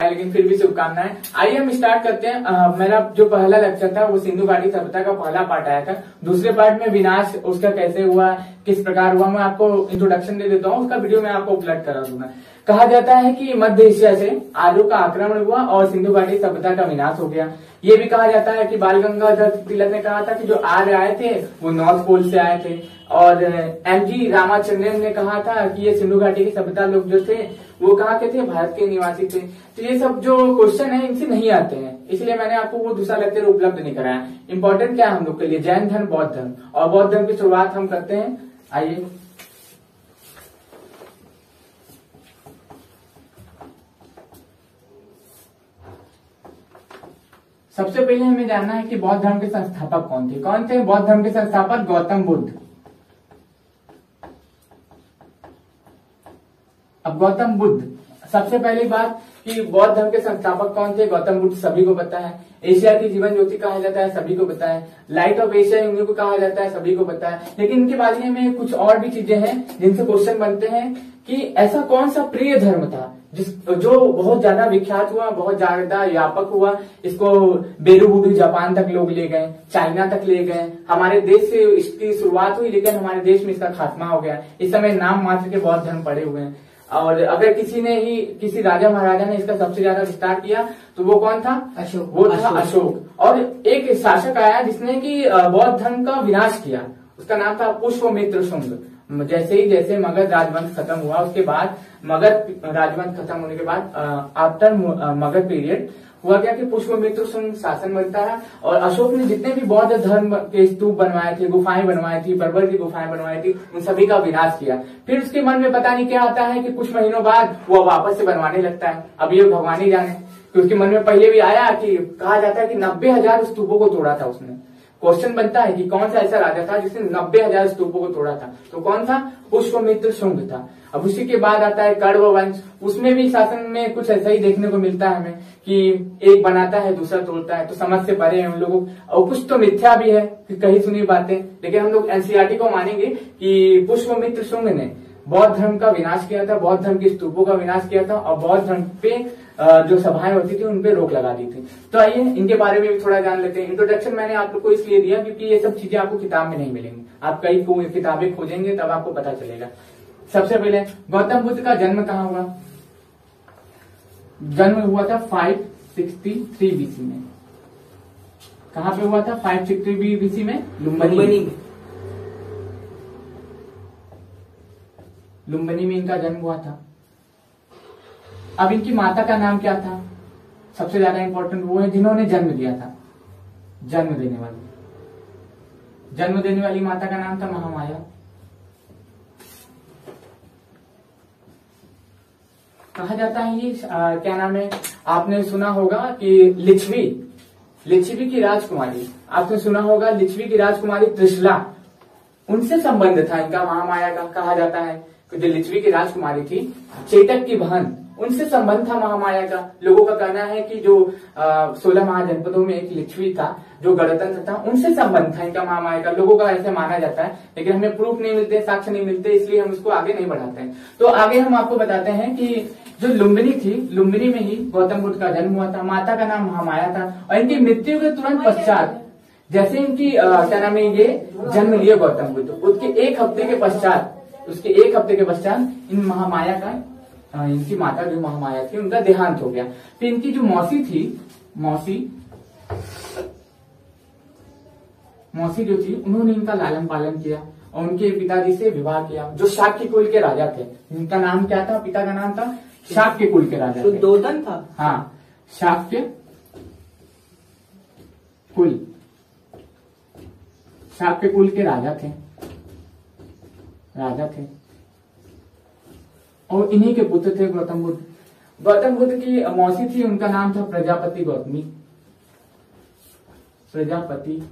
लेकिन फिर भी शुभकामनाएं। आइए हम स्टार्ट करते हैं। मेरा जो पहला लेक्चर था वो सिंधु घाटी सभ्यता का पहला पार्ट आया था। दूसरे पार्ट में विनाश उसका कैसे हुआ, किस प्रकार हुआ, मैं आपको इंट्रोडक्शन दे देता हूँ। उसका वीडियो मैं आपको अपलोड करा दूंगा। कहा जाता है कि मध्य एशिया से आर्यों का आक्रमण हुआ और सिंधु घाटी सभ्यता का विनाश हो गया। ये भी कहा जाता है कि बाल गंगाधर तिलक ने कहा था कि जो आर्य आए थे वो नॉर्थ पोल से आए थे, और एमजी रामाचंद्रन ने कहा था कि ये सिंधु घाटी की सभ्यता लोग जो थे वो कहाँ के थे, भारत के निवासी थे। तो ये सब जो क्वेश्चन है इनसे नहीं आते हैं, इसलिए मैंने आपको वो दूसरा लेक्चर उपलब्ध नहीं कराया। इंपॉर्टेंट क्या है हम लोग के लिए, जैन धर्म, बौद्ध धर्म, और बौद्ध धर्म की शुरुआत हम करते हैं। आइए सबसे पहले हमें जानना है कि बौद्ध धर्म के संस्थापक कौन थे। कौन थे बौद्ध धर्म के संस्थापक? गौतम बुद्ध। अब गौतम बुद्ध, सबसे पहली बात कि बौद्ध धर्म के संस्थापक कौन थे? गौतम बुद्ध सभी को पता है। एशिया की जीवन ज्योति कहा जाता है, सभी को पता है। लाइट ऑफ एशिया इन्हीं को कहा जाता है, सभी को पता है। लेकिन इनके बारे में कुछ और भी चीजें हैं जिनसे क्वेश्चन बनते हैं कि ऐसा कौन सा प्रिय धर्म था जो बहुत ज्यादा विख्यात हुआ, बहुत ज्यादा व्यापक हुआ। इसको बेरुबुडू जापान तक लोग ले गए, चाइना तक ले गए। हमारे देश से इसकी शुरुआत हुई लेकिन हमारे देश में इसका खात्मा हो गया। इस समय नाम मात्र के बौद्ध धर्म पड़े हुए हैं। और अगर किसी राजा महाराजा ने इसका सबसे ज्यादा विस्तार किया तो वो कौन था? अशोक। वो था अशोक। और एक शासक आया जिसने कि बौद्ध धर्म का विनाश किया, उसका नाम था पुष्यमित्र शुंग। जैसे मगध राजवंश खत्म हुआ, उसके बाद मगध राजवंश खत्म होने के बाद आफ्टर मगध पीरियड हुआ क्या कि पुष्यमित्र शुंग शासन बनता है। और अशोक ने जितने भी बौद्ध धर्म के स्तूप बनवाए थे, गुफाएं बनवाई थी, पर्वत की गुफाएं बनवाई थी, उन सभी का विनाश किया। फिर उसके मन में पता नहीं क्या आता है कि कुछ महीनों बाद वो वापस से बनवाने लगता है। अब ये भगवान ही जाने कि उसके मन में पहले भी आया कि कहा जाता है कि 90,000 स्तूपों को तोड़ा था उसने। क्वेश्चन बनता है कि कौन सा ऐसा राजा था जिसने 90,000 स्तूपों को तोड़ा था? तो कौन था? पुष्यमित्र शुंग था। अब उसी के बाद आता है कण्व वंश। उसमें भी शासन में कुछ ऐसा ही देखने को मिलता है हमें कि एक बनाता है दूसरा तोड़ता है, तो समझ से परे है उन लोगों। और कुछ तो मिथ्या भी है कि कहीं सुनी बातें, लेकिन हम लोग एनसीईआरटी को मानेंगे कि पुष्यमित्र शुंग ने बौद्ध धर्म का विनाश किया था, बौद्ध धर्म के स्तूपों का विनाश किया था, और बौद्ध धर्म पे जो सभाएं होती थी उन पे रोक लगा दी थी। तो आइए इनके बारे में भी थोड़ा जान लेते हैं। इंट्रोडक्शन मैंने आप लोग को इसलिए दिया क्योंकि ये सब चीजें आपको किताब में नहीं मिलेंगी, आप कई किताबें खोजेंगे तब आपको पता चलेगा। सबसे पहले गौतम बुद्ध का जन्म कहाँ हुआ? जन्म हुआ था 563 बीसी में। कहाँ पे हुआ था? 563 बीसी में लुम्बिनी में इनका जन्म हुआ था। अब इनकी माता का नाम क्या था? सबसे ज्यादा इंपॉर्टेंट वो है जिन्होंने जन्म दिया था, जन्म देने वाली माता का नाम था महामाया। कहा जाता है ये क्या नाम है, आपने सुना होगा कि लिच्छवी की राजकुमारी, आपने सुना होगा लिच्छवी की राजकुमारी त्रिशला, उनसे संबंध था इनका महामाया का। कहा जाता है कि जो लिच्छवी की राजकुमारी थी, चेतक की बहन, उनसे संबंध था महामाया का। लोगों का कहना है कि जो 16 महाजनपदों में एक लिच्छवी था जो गणतंत्र था, उनसे संबंध था इनका महामाया का। लोगों का ऐसे माना जाता है, लेकिन हमें प्रूफ नहीं मिलते, साक्ष्य नहीं मिलते, इसलिए हम उसको आगे नहीं बढ़ाते हैं। तो आगे हम आपको बताते हैं कि जो लुम्बिनी थी, लुम्बिनी में ही गौतम बुद्ध का जन्म हुआ था। माता का नाम महामाया था। और इनकी मृत्यु के तुरंत पश्चात, जैसे इनकी क्या नाम है, ये जन्म लिया गौतम बुद्ध, उसके एक हफ्ते के पश्चात इन महामाया का, इनकी माता जो महामाया थी उनका देहांत हो गया। तो इनकी जो मौसी थी, मौसी जो थी, उन्होंने इनका लालन पालन किया और उनके पिताजी से विवाह किया, जो शाक्य कुल के राजा थे। इनका नाम क्या था? पिता का नाम था शाक्य कुल के राजा। शुद्धोदन था। हाँ, शाक्य कुल के राजा थे और इन्हीं के पुत्र थे गौतम बुद्ध। गौतम बुद्ध की मौसी थी, उनका नाम था प्रजापति गौतमी। प्रजापति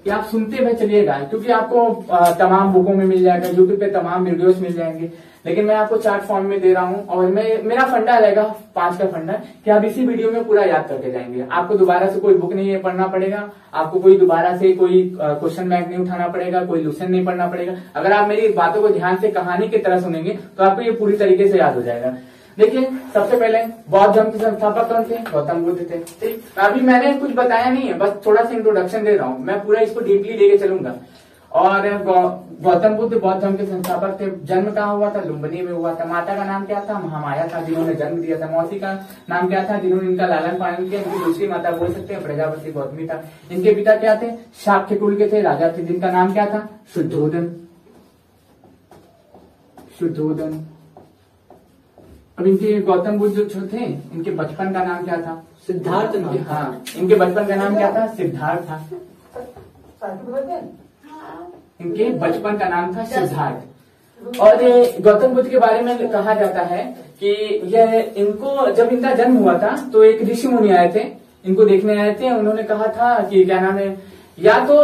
कि आप सुनते हुए चलिएगा, क्योंकि आपको तमाम बुकों में मिल जाएगा, यूट्यूब पे तमाम वीडियोस मिल जाएंगे, लेकिन मैं आपको चार्ट फॉर्म में दे रहा हूं। और मेरा फंडा रहेगा 5 का फंडा कि आप इसी वीडियो में पूरा याद करके जाएंगे। आपको दोबारा से कोई बुक नहीं पढ़ना पड़ेगा, आपको कोई दोबारा से कोई क्वेश्चन बैंक नहीं उठाना पड़ेगा, कोई लुसेंट नहीं पढ़ना पड़ेगा। अगर आप मेरी बातों को ध्यान से कहानी की तरह सुनेंगे तो आपको ये पूरी तरीके से याद हो जाएगा। देखिए, सबसे पहले बौद्ध धर्म के संस्थापक कौन थे? गौतम बुद्ध थे। ठीक, अभी मैंने कुछ बताया नहीं है, बस थोड़ा सा इंट्रोडक्शन दे रहा हूँ, मैं पूरा इसको डीपली लेके चलूंगा। और गौतम बुद्ध बौद्ध धर्म के संस्थापक थे। जन्म कहाँ हुआ था? लुम्बिनी में हुआ था। माता का नाम क्या था? महामाया था, जिन्होंने जन्म दिया था। मौसी का नाम क्या था? जिन्होंने इनका लालन पालन किया। इनकी दूसरी माता बोल सकते हैं प्रजापति गौतमी था। इनके पिता क्या थे? शाक्य कुल के थे, राजा थे, जिनका नाम क्या था? शुद्धोधन। अब इनके गौतम बुद्ध जो थे, इनके बचपन का नाम क्या था? सिद्धार्थ। हाँ, इनके बचपन का नाम क्या था? सिद्धार्थ था। इनके बचपन का नाम था सिद्धार्थ। और गौतम बुद्ध के बारे में कहा जाता है कि यह इनको जब इनका जन्म हुआ था तो एक ऋषि मुनि आए थे, इनको देखने आए थे। उन्होंने कहा था कि क्या नाम है, या तो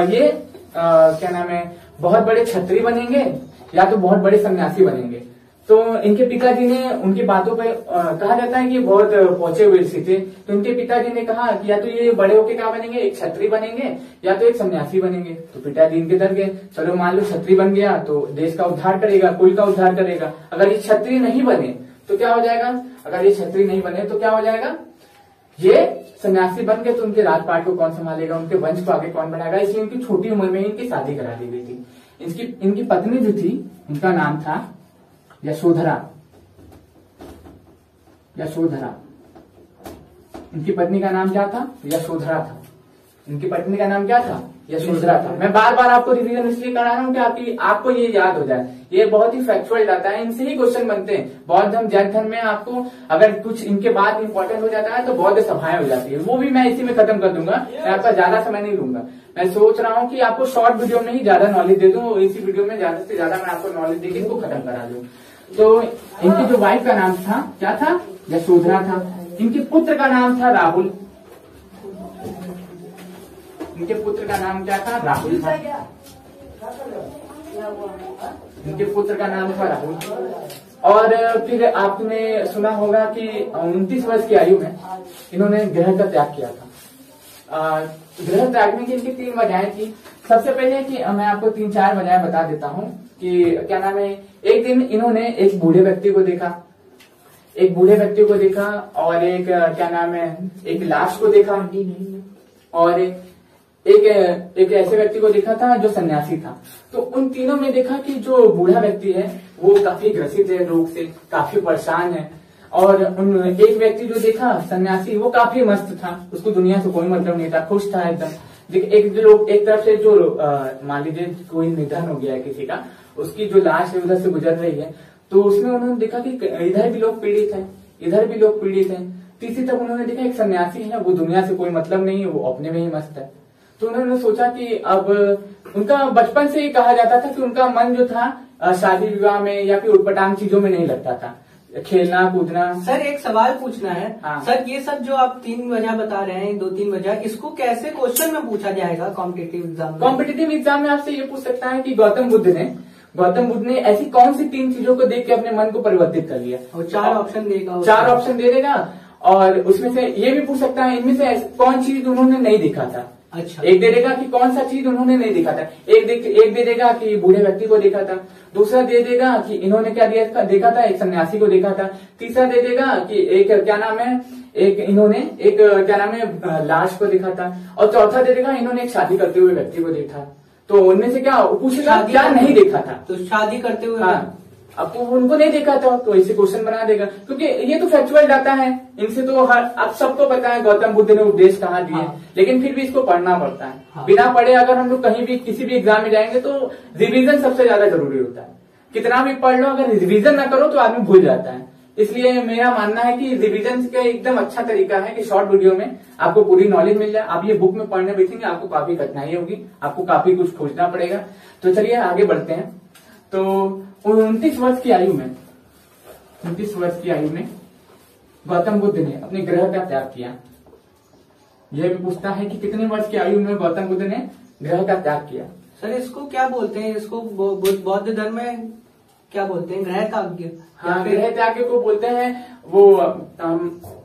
ये क्या नाम है, बहुत बड़े क्षत्रिय बनेंगे या तो बहुत बड़े सन्यासी बनेंगे। तो इनके पिताजी ने उनकी बातों पे कहा जाता है कि बहुत पहुंचे हुए ऋषि थे। तो इनके पिताजी ने कहा कि या तो ये बड़े होके क्या बनेंगे, एक क्षत्रिय बनेंगे या तो एक सन्यासी बनेंगे। तो पिताजी इनके डर गए। चलो मान लो क्षत्रिय बन गया तो देश का उद्धार करेगा, कुल का उद्धार करेगा। अगर ये क्षत्रिय नहीं बने तो क्या हो जाएगा? अगर ये क्षत्रिय नहीं बने तो क्या हो जाएगा? ये सन्यासी बन गए तो उनके राजपाट को कौन संभालेगा, उनके वंश को आगे कौन बढ़ाएगा? इसलिए इनकी छोटी उम्र में इनकी शादी करा दी गई थी। इनकी पत्नी जो थी, उनका नाम था यशोधरा। इनकी पत्नी का नाम क्या था? यशोधरा था। इनकी पत्नी का नाम क्या था? यशोधरा था। मैं बार बार आपको रिवीजन इसलिए करा रहा हूँ कि आपको ये याद हो जाए। ये बहुत ही फैक्चुअल डाटा है, इनसे ही क्वेश्चन बनते हैं। बौद्ध धर्म जैन धर्म में आपको अगर कुछ इनके बाद इंपॉर्टेंट हो जाता है तो बौद्ध सभाएं हो जाती है, वो भी मैं इसी में खत्म कर दूंगा। मैं आपका ज्यादा समय नहीं लूंगा। मैं सोच रहा हूँ कि आपको शॉर्ट वीडियो में ही ज्यादा नॉलेज दे दूं, इसी वीडियो में ज्यादा से ज्यादा मैं आपको नॉलेज देकर इनको खत्म करा दूं। तो इनकी जो वाइफ का नाम था क्या था? यशोधरा था। इनके पुत्र का नाम था राहुल। इनके पुत्र का नाम क्या था? राहुल था। इनके पुत्र का नाम था राहुल। और फिर आपने सुना होगा कि 29 वर्ष की आयु में इन्होंने ग्रह का त्याग किया था। ग्रह त्यागने की इनकी 3 वजहें थी। सबसे पहले कि मैं आपको 3-4 वजहें बता देता हूँ कि क्या नाम है। एक दिन इन्होंने एक बूढ़े व्यक्ति को देखा, और एक क्या नाम है, एक लाश को देखा, और एक ऐसे व्यक्ति को देखा था जो सन्यासी था। तो उन तीनों में देखा कि जो बूढ़ा व्यक्ति है वो काफी ग्रसित है रोग से, काफी परेशान है। और एक व्यक्ति जो देखा सन्यासी, वो काफी मस्त था, उसको दुनिया से कोई मतलब नहीं था, खुश था एकदम। एक तरफ से जो मान लीजिए कोई निधन हो गया है किसी का, उसकी जो लाश है उधर से गुजर रही है, तो उसमें उन्होंने देखा कि इधर भी लोग पीड़ित हैं, इधर भी लोग पीड़ित हैं। तीसरी तरफ उन्होंने देखा एक सन्यासी है, वो दुनिया से कोई मतलब नहीं है, वो अपने में ही मस्त है। तो उन्होंने सोचा कि अब उनका बचपन से ही कहा जाता था कि उनका मन जो था शादी विवाह में या फिर उटपटांग चीजों में नहीं लगता था, खेलना कूदना। सर एक सवाल पूछना है। हाँ। सर ये सब जो आप 3 वजह बता रहे हैं, 2-3 वजह, इसको कैसे क्वेश्चन में पूछा जाएगा कॉम्पिटिटिव एग्जाम में? कॉम्पिटिटिव एग्जाम में आपसे ये पूछ सकता है कि गौतम बुद्ध ने ऐसी कौन सी 3 चीजों को देख के अपने मन को परिवर्तित कर लिया। और 4 ऑप्शन देगा। 4 ऑप्शन दे देगा, और उसमें से ये भी पूछ सकता है इनमें से कौन चीज उन्होंने नहीं देखा था। अच्छा। एक दे देगा कि कौन सा चीज उन्होंने नहीं देखा था, एक दे देगा कि बूढ़े व्यक्ति को देखा था, दूसरा दे देगा कि इन्होंने क्या देखा था, एक सन्यासी को देखा था, तीसरा दे देगा कि एक क्या नाम है, इन्होंने क्या नाम है, लाश को देखा था, और चौथा दे देगा इन्होंने एक शादी करते हुए व्यक्ति को देखा। तो उनमें से क्या पूछेगा, क्या नहीं देखा था। तो शादी करते हुए, हाँ, अब उनको नहीं देखा था तो ऐसे क्वेश्चन बना देगा, क्योंकि ये तो फैक्चुअल डाटा है, इनसे तो अब सबको पता है गौतम बुद्ध ने उपदेश कहाँ दिए। हाँ। लेकिन फिर भी इसको पढ़ना पड़ता है। हाँ। बिना पढ़े अगर हम लोग कहीं भी किसी भी एग्जाम में जाएंगे तो रिवीजन सबसे ज्यादा जरूरी होता है। कितना भी पढ़ लो, अगर रिवीजन ना करो तो आदमी भूल जाता है। इसलिए मेरा मानना है कि रिवीजन का एकदम अच्छा तरीका है कि शॉर्ट वीडियो में आपको पूरी नॉलेज मिल जाए। आप ये बुक में पढ़ने बैठेंगे आपको काफी कठिनाई होगी, आपको काफी कुछ खोजना पड़ेगा। तो चलिए आगे बढ़ते हैं। तो 29 वर्ष की आयु में गौतम बुद्ध ने अपने ग्रह का त्याग किया। यह भी पूछता है कि कितने वर्ष की आयु में गौतम बुद्ध ने ग्रह का त्याग किया। सर इसको क्या बोलते हैं, इसको बौद्ध धर्म में क्या बोलते हैं, ग्रह त्याग? हाँ, ग्रह त्याग को बोलते हैं वो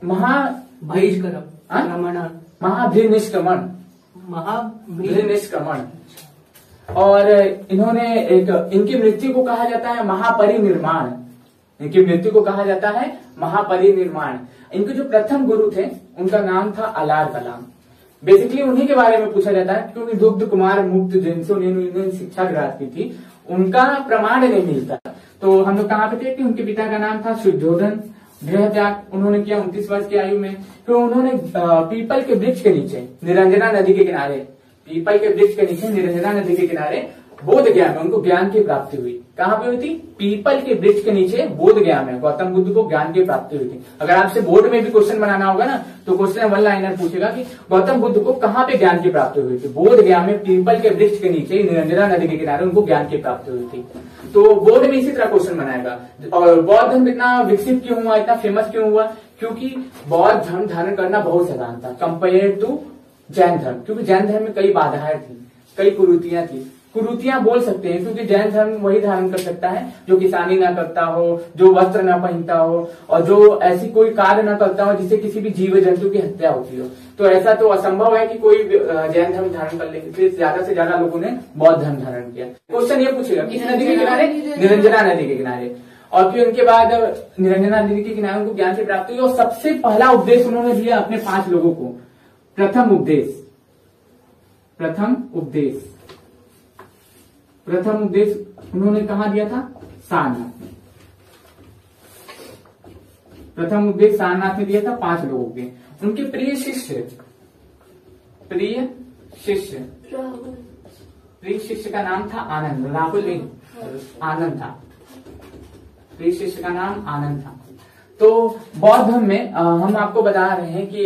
महाभिनिष्क्रमण। महाभिनिष्क्रमण। और इन्होंने इनकी मृत्यु को कहा जाता है महापरिनिर्माण। इनकी मृत्यु को कहा जाता है महापरिनिर्माण। इनके जो प्रथम गुरु थे उनका नाम था अलार कलाम। बेसिकली उन्हीं के बारे में पूछा जाता है क्योंकि दुग्ध कुमार मुक्त जिनसे उन्होंने शिक्षा ग्रहण की थी उनका प्रमाण नहीं मिलता। तो हम लोग कहाँ पे थे कि उनके पिता का नाम था शुद्धोधन। गृह त्याग उन्होंने किया 29 वर्ष की आयु में। तो उन्होंने पीपल के वृक्ष के नीचे निरंजना नदी के किनारे, पीपल के वृक्ष के नीचे निरंजना नदी के किनारे बोध गया में उनको ज्ञान की प्राप्ति हुई। कहाँ पे हुई थी? पीपल के वृक्ष के नीचे बोध गया में गौतम बुद्ध को ज्ञान की प्राप्ति हुई थी। अगर आपसे बोर्ड में भी क्वेश्चन बनाना होगा ना तो क्वेश्चन 1 लाइनर पूछेगा कि गौतम बुद्ध को कहाँ पे ज्ञान की प्राप्ति हुई थी? बोध गया में पीपल के वृक्ष के नीचे निरंजना नदी के किनारे उनको ज्ञान की प्राप्ति हुई थी। तो बोर्ड में इसी तरह क्वेश्चन बनाएगा। और बौद्ध धर्म इतना विकसित क्यों हुआ, इतना फेमस क्यों हुआ? क्योंकि बौद्ध धर्म धारण करना बहुत आसान था कंपेयर टू जैन धर्म। क्योंकि जैन धर्म में कई बाधाएं थी, कई कुरीतियां थी। कुरीतियां बोल सकते हैं क्योंकि जैन धर्म वही धारण कर सकता है जो किसानी ना करता हो, जो वस्त्र ना पहनता हो और जो ऐसी कोई कार्य ना करता हो जिससे किसी भी जीव जंतु की हत्या होती हो। तो ऐसा तो असंभव है कि कोई जैन धर्म धारण कर ले, इसलिए ज्यादा से ज्यादा लोगों ने बौद्ध धर्म धारण किया। क्वेश्चन ये पूछेगा किस नदी के किनारे? निरंजना नदी के किनारे। और फिर उनके बाद निरंजना नदी के किनारे उनको ज्ञान की प्राप्ति हुई और सबसे पहला उपदेश उन्होंने दिया अपने 5 लोगों को। प्रथम उपदेश उन्होंने कहाँ दिया था? सारनाथ में। प्रथम उपदेश सारनाथ में दिया था 5 लोगों के। उनके प्रिय शिष्य का नाम था आनंद। राहुल नहीं, आनंद था। प्रिय शिष्य का नाम आनंद था। तो बौद्ध धर्म में हम आपको बता रहे हैं कि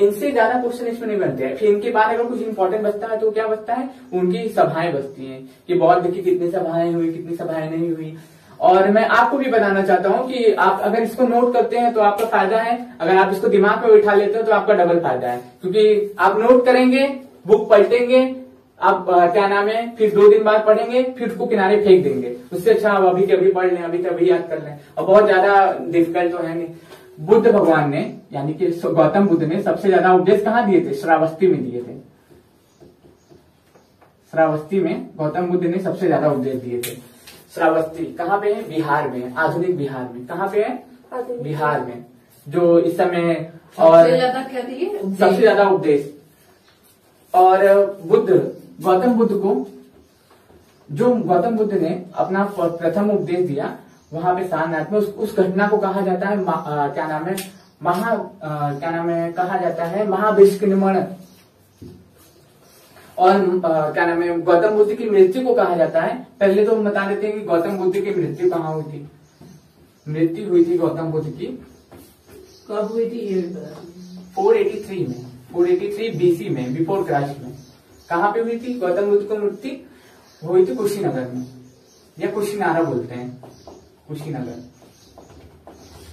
इनसे ज्यादा क्वेश्चन इसमें नहीं बनते हैं। फिर इनके बाद अगर कुछ इंपॉर्टेंट बचता है तो क्या बचता है? उनकी सभाएं बचती हैं कि बौद्ध की कितनी सभाएं हुई, कितनी सभाएं नहीं हुई। और मैं आपको भी बताना चाहता हूं कि आप अगर इसको नोट करते हैं तो आपका फायदा है, अगर आप इसको दिमाग में बिठा लेते हो तो आपका डबल फायदा है। क्योंकि आप नोट करेंगे, बुक पलटेंगे, आप क्या नाम है, फिर 2 दिन बाद पढ़ेंगे, फिर उसको किनारे फेंक देंगे। उससे अच्छा आप अभी के अभी पढ़ लें, अभी के अभी याद कर लें। और बहुत ज्यादा डिफिकल्ट तो है नहीं। बुद्ध भगवान ने यानी कि गौतम बुद्ध ने सबसे ज्यादा उपदेश कहाँ दिए थे? श्रावस्ती में दिए थे। श्रावस्ती में गौतम बुद्ध ने सबसे ज्यादा उपदेश दिए थे। श्रावस्ती कहाँ पे है? बिहार में, आधुनिक बिहार में। कहाँ पे है? बिहार में, जो इस समय। और सबसे ज्यादा उपदेश। और गौतम बुद्ध ने अपना प्रथम उपदेश दिया वहां पे सारनाथ में। उस घटना को कहा जाता है कहा जाता है महाभिनिष्क्रमण। और गौतम बुद्ध की मृत्यु को कहा जाता है। पहले तो हम बता देते हैं कि गौतम बुद्ध की मृत्यु कहाँ हुई थी। मृत्यु हुई थी गौतम बुद्ध की कब हुई थी? 483 BC में, बिफोर क्राइस्ट में। कहाँ पे हुई थी गौतम बुद्ध की मृत्यु? हुई थी कुशीनगर में, या कुशीनारा बोलते हैं, कुशीनगर।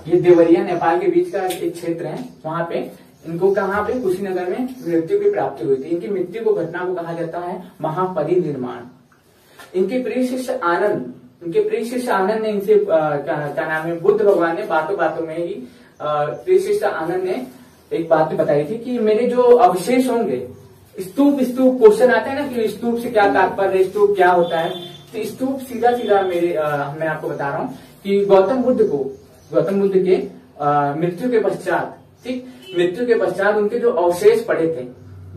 ये देवरिया नेपाल के बीच का एक क्षेत्र है, वहां पे इनको कहाँ पे? कुशीनगर में मृत्यु की प्राप्ति हुई थी। इनकी मृत्यु को घटना को कहा जाता है महापरिनिर्माण। इनके प्रिय शिष्य आनंद ने इनसे क्या नाम है, बुद्ध भगवान ने बातों में ही प्रिय शिष्य आनंद ने एक बात बताई थी कि मेरे जो अवशेष होंगे, स्तूप क्वेश्चन आता है ना कि स्तूप से क्या तात्पर्य, स्तूप क्या होता है? तो स्तूप सीधा मैं आपको बता रहा हूँ कि गौतम बुद्ध के मृत्यु के पश्चात उनके जो अवशेष पड़े थे,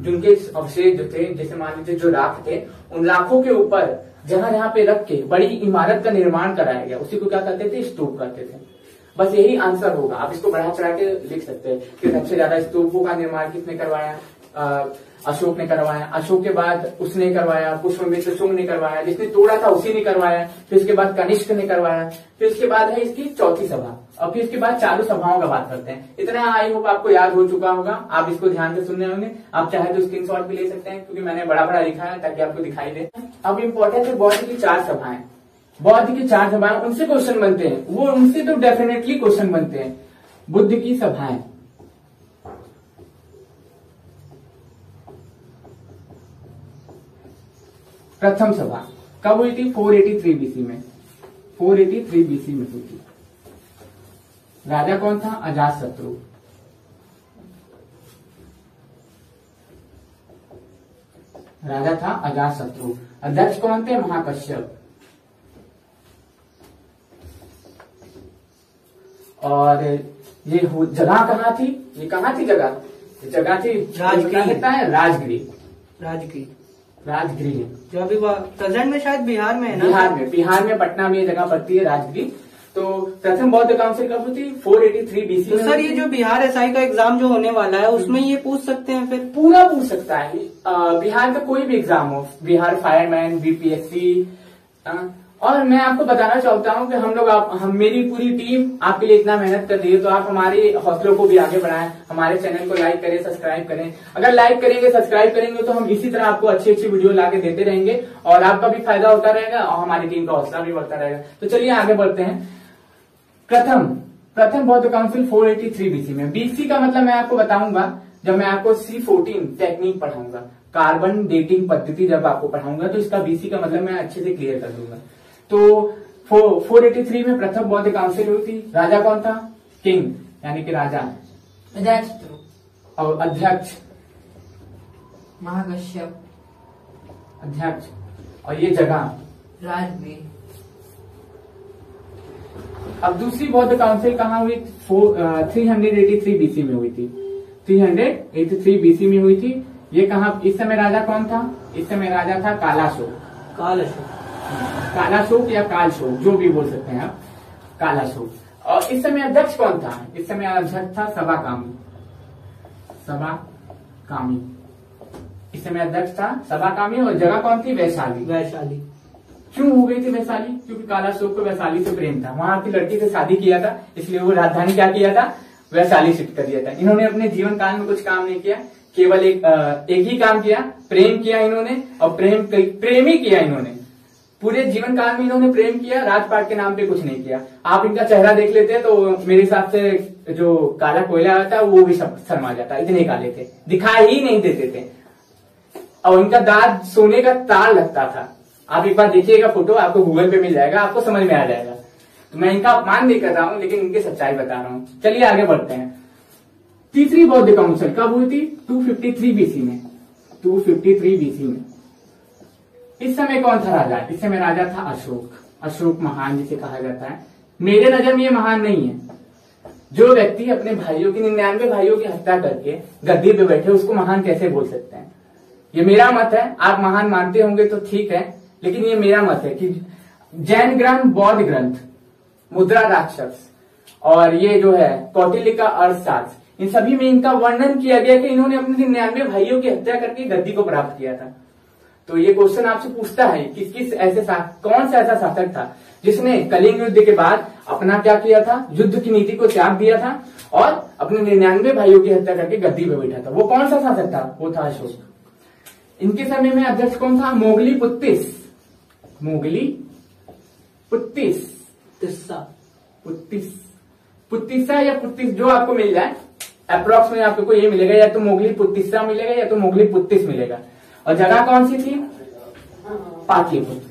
जिनके अवशेष जो थे, जैसे मान लीजिए जो राख थे, उन राखों के ऊपर जहां पे रख के बड़ी इमारत का निर्माण कराया गया, उसी को क्या कहते थे? स्तूप कहते थे। बस यही आंसर होगा। आप इसको बढ़ा चढ़ा के लिख सकते हैं कि सबसे ज्यादा स्तूपों का निर्माण किसने करवाया? अशोक ने करवाया। अशोक के बाद उसने करवाया, पुष्पमित्र शुंग ने करवाया, जिसने तोड़ा था उसी ने करवाया। फिर उसके बाद कनिष्क ने करवाया। फिर उसके बाद है इसकी 4थी सभा। और फिर इसके बाद चालू सभाओं का बात करते हैं। इतना आई होप आपको याद हो चुका होगा। आप इसको ध्यान से सुनने होंगे। आप चाहे तो स्क्रीनशॉट भी ले सकते हैं क्योंकि मैंने बड़ा लिखा है ताकि आपको दिखाई दे। अब इम्पोर्टेंट है बौद्ध की 4 सभाएं। उनसे क्वेश्चन बनते हैं, वो उनसे तो डेफिनेटली क्वेश्चन बनते हैं। बुद्ध की सभाएं, प्रथम सभा कब हुई थी? 483 बीसी में, 483 बीसी में हुई थी। राजा कौन था? अजातशत्रु। राजा था अजातशत्रु। अध्यक्ष कौन थे? महाकश्यप। और ये जगह कहाँ थी? ये कहाँ थी जगह? जगह थी राजगृह। राजगृह जो अभी प्रेजेंट में शायद बिहार में है ना? बिहार में पटना में ये जगह पड़ती है राजगृह। तो प्रथम बौद्ध काउंसिल कब हुई थी? 483 बीसी में। सर ये जो बिहार एसआई का एग्जाम जो होने वाला है उसमें ये पूछ सकते हैं? फिर पूरा पूछ सकता है। बिहार का कोई भी एग्जाम हो, बिहार फायरमैन, बीपीएससी। और मैं आपको बताना चाहता हूं कि हम मेरी पूरी टीम आपके लिए इतना मेहनत कर रही है, तो आप हमारे हौसलों को भी आगे बढ़ाएं। हमारे चैनल को लाइक करें, सब्सक्राइब करें। अगर लाइक करेंगे, सब्सक्राइब करेंगे तो हम इसी तरह आपको अच्छी अच्छी वीडियो लाके देते रहेंगे और आपका भी फायदा होता रहेगा और हमारी टीम का हौसला भी बढ़ता रहेगा। तो चलिए आगे बढ़ते हैं। प्रथम बौद्ध काउंसिल 483 बीसी में। बीसी का मतलब मैं आपको बताऊंगा जब मैं आपको C14 टेक्निक पढ़ाऊंगा, कार्बन डेटिंग पद्धति जब आपको पढ़ाऊंगा तो इसका बीसी का मतलब मैं अच्छे से क्लियर कर दूंगा। तो 483 में प्रथम बौद्ध काउंसिल हुई थी। राजा कौन था? किंग यानी कि राजा। अजातशत्रु। और अध्यक्ष? महाकश्यप। अध्यक्ष। और ये जगह? राजगृह। अब दूसरी बौद्ध काउंसिल कहाँ हुई? 383 बीसी में हुई थी। 383 बीसी में हुई थी। ये कहाँ? इस समय राजा कौन था? इस समय राजा था कालाशोक। कालाशोक या कालशोक, जो भी बोल सकते हैं आप, कालाशोक। और इस समय अध्यक्ष कौन था? इस समय अध्यक्ष था सभाकामी। इस समय अध्यक्ष था सभाकामी। और जगह कौन थी? वैशाली। क्यों हो गई थी वैशाली? क्योंकि कालाशोक को वैशाली से प्रेम था, वहां की लड़की से शादी किया था, इसलिए वो राजधानी क्या किया था? वैशाली शिफ्ट कर दिया था। इन्होंने अपने जीवन काल में कुछ काम नहीं किया, केवल एक ही काम किया, प्रेम किया इन्होंने। और प्रेम ही किया इन्होंने, पूरे जीवन काल में इन्होंने प्रेम किया, राजपाट के नाम पे कुछ नहीं किया। आप इनका चेहरा देख लेते हैं तो मेरे हिसाब से जो काला कोयला आता है वो भी सब शर्मा जाता है, इतने काले थे, दिखाई ही नहीं देते थे। और इनका दांत सोने का तार लगता था। आप एक बार देखिएगा फोटो, आपको गूगल पे मिल जाएगा, आपको समझ में आ जाएगा। तो मैं इनका अपमान नहीं कर रहा हूं, लेकिन इनकी सच्चाई बता रहा हूं। चलिए आगे बढ़ते हैं। तीसरी बौद्ध काउंसिल कब हुई थी? 253 बीसी में। 253 बीसी में। इस समय कौन था राजा? इस समय राजा था अशोक महान जिसे कहा जाता है। मेरे नजर में ये महान नहीं है। जो व्यक्ति अपने भाइयों की 99 भाइयों की हत्या करके गद्दी पे बैठे, उसको महान कैसे बोल सकते हैं? ये मेरा मत है। आप महान मानते होंगे तो ठीक है, लेकिन ये मेरा मत है कि जैन ग्रंथ, बौद्ध ग्रंथ, मुद्रा राक्षस और ये जो है कौटिल्य का अर्थशास्त्र, इन सभी में इनका वर्णन किया गया कि इन्होंने अपने 99 भाइयों की हत्या करके गद्दी को प्राप्त किया था। तो ये क्वेश्चन आपसे पूछता है कौन सा ऐसा शासक था जिसने कलिंग युद्ध के बाद अपना क्या किया था? युद्ध की नीति को त्याग दिया था और अपने 99 भाइयों की हत्या करके गद्दी पे बैठा था। वो कौन सा शासक था? वो था अशोक। इनके समय में अध्यक्ष कौन था? मोगलीपुत्तिस या पुत्तिस, जो आपको मिल जाए, अप्रोक्स में आपको ये मिलेगा, या तो मोगलीपुत्तिसा मिलेगा या तो मोगलीपुत्तिस मिलेगा। और जगह कौन सी थी? पाटलिपुत्र।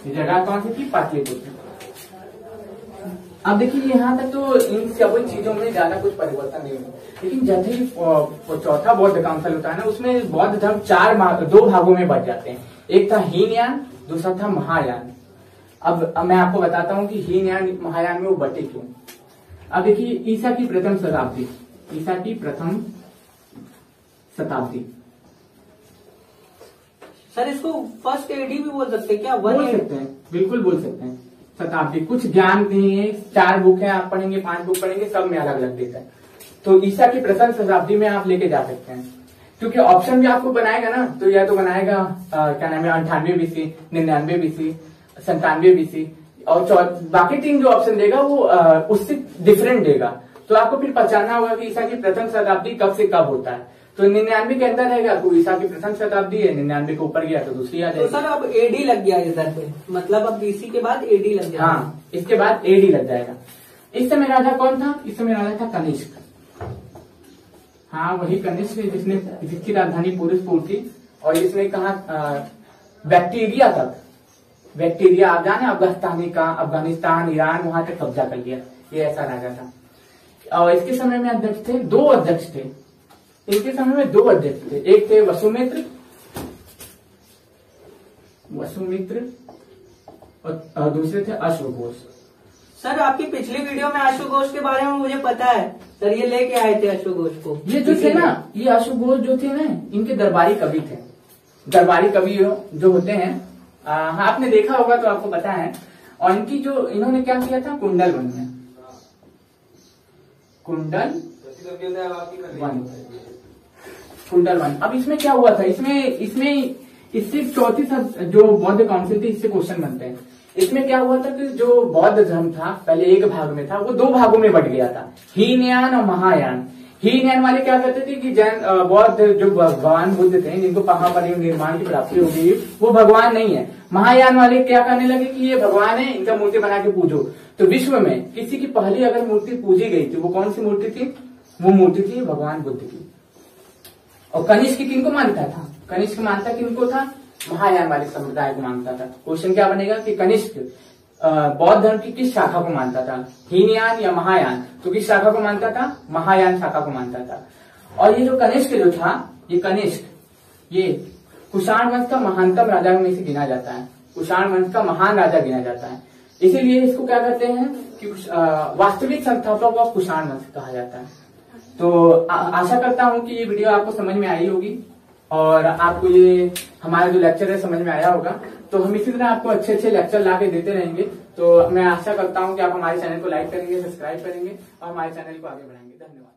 जगह कौन सी थी? पाटलिपुत्र। अब देखिए यहाँ तक तो इन सब चीजों में ज्यादा कुछ परिवर्तन नहीं हुआ, लेकिन जब ही चौथा बौद्ध काउंसिल होता है ना, उसमें बौद्ध धर्म दो भागों में बट जाते हैं। एक था हीनयान, दूसरा था महायान। अब मैं आपको बताता हूँ कि हीनयान महायान में वो बटे क्यों। अब देखिए ईसा की प्रथम शताब्दी। सर इसको फर्स्ट एडी भी बोल सकते हैं क्या? बोल सकते हैं, बिल्कुल बोल सकते हैं। शताब्दी कुछ ज्ञान नहीं है, 4 बुक है, आप पढ़ेंगे 5 बुक पढ़ेंगे, सब में अलग अलग देता है। तो ईसा की प्रथम शताब्दी में आप लेके जा सकते हैं, क्योंकि ऑप्शन भी आपको बनाएगा ना, तो या तो बनाएगा क्या नाम है 98 बीसी, 99 बीसी, 97 बीसी, और बाकी 3 जो ऑप्शन देगा वो उससे डिफरेंट देगा। तो आपको फिर पहचानना होगा कि ईसा की प्रथम शताब्दी कब से कब होता है। तो 99 के अंदर रहेगा तो ईसा की प्रथम शताब्दी है, 99 के ऊपर गया तो दूसरी आ जाएगी। तो सर अब एडी लग गया इधर पे, मतलब अब बीसी के बाद एडी लग जाएगा। हाँ, इसके बाद एडी लग जाएगा। इस समय राजा कौन था? इस समय राजा था कनिष्क। हाँ वही कनिष्क जिसकी राजधानी पुरुषपुर थी, और इसने कहा बैक्टीरिया तक, बैक्टीरिया आप जाने अफगानिस्तान ईरान वहां तक कब्जा कर लिया, ये ऐसा राजा था। और इसके समय में अध्यक्ष थे, दो अध्यक्ष थे, इनके समय में दो अध्यक्ष थे, एक थे वसुमित्र और दूसरे थे अश्वघोष। सर आपकी पिछली वीडियो में अश्वघोष के बारे में मुझे पता है सर, ये लेके आए थे अश्वघोष को। ये जो थे ना, ये अश्वघोष जो थे ना, इनके दरबारी कवि थे। दरबारी कवि जो होते हैं, हाँ आपने देखा होगा तो आपको पता है। और इनकी जो इन्होंने क्या किया था, कुंडल वन में, कुंडल वन। अब इसमें क्या हुआ था, इससे चौथी जो बौद्ध काउंसिल थी, इससे क्वेश्चन बनते हैं। इसमें क्या हुआ था कि जो बौद्ध धर्म था पहले एक भाग में था, वो दो भागों में बट गया था, हीनयान और महायान। हीनयान वाले क्या कहते थे कि जैन बौद्ध जो भगवान बुद्ध थे, जिनको महापरिनिर्वाण की प्राप्ति हो गई, वो भगवान नहीं है। महायान वाले क्या कहने लगे कि ये भगवान है, इनका मूर्ति बना के पूजो। तो विश्व में किसी की पहली अगर मूर्ति पूजी गई थी, वो कौन सी मूर्ति थी, वो मूर्ति थी भगवान बुद्ध की। और कनिष्क किनको मानता था, कनिष्क मानता किनको था, महायान वाले समुदाय को मानता था। क्वेश्चन क्या बनेगा कि कनिष्क बौद्ध धर्म की किस शाखा को मानता था, हीनयान या महायान? तो किस शाखा को मानता था, महायान शाखा को मानता था। और ये जो कनिष्क जो था, ये कनिष्क ये कुषाण वंश का महानतम राजा में से गिना जाता है, कुषाण वंश का महान राजा गिना जाता है। इसीलिए इसको क्या कहते हैं कि वास्तविक संस्थापक ऑफ कुषाण वंश कहा जाता है। तो आशा करता हूं कि ये वीडियो आपको समझ में आई होगी और आपको ये हमारा जो लेक्चर है समझ में आया होगा। तो हम इसी तरह आपको अच्छे अच्छे लेक्चर ला के देते रहेंगे। तो मैं आशा करता हूं कि आप हमारे चैनल को लाइक करेंगे, सब्सक्राइब करेंगे और हमारे चैनल को आगे बढ़ाएंगे। धन्यवाद।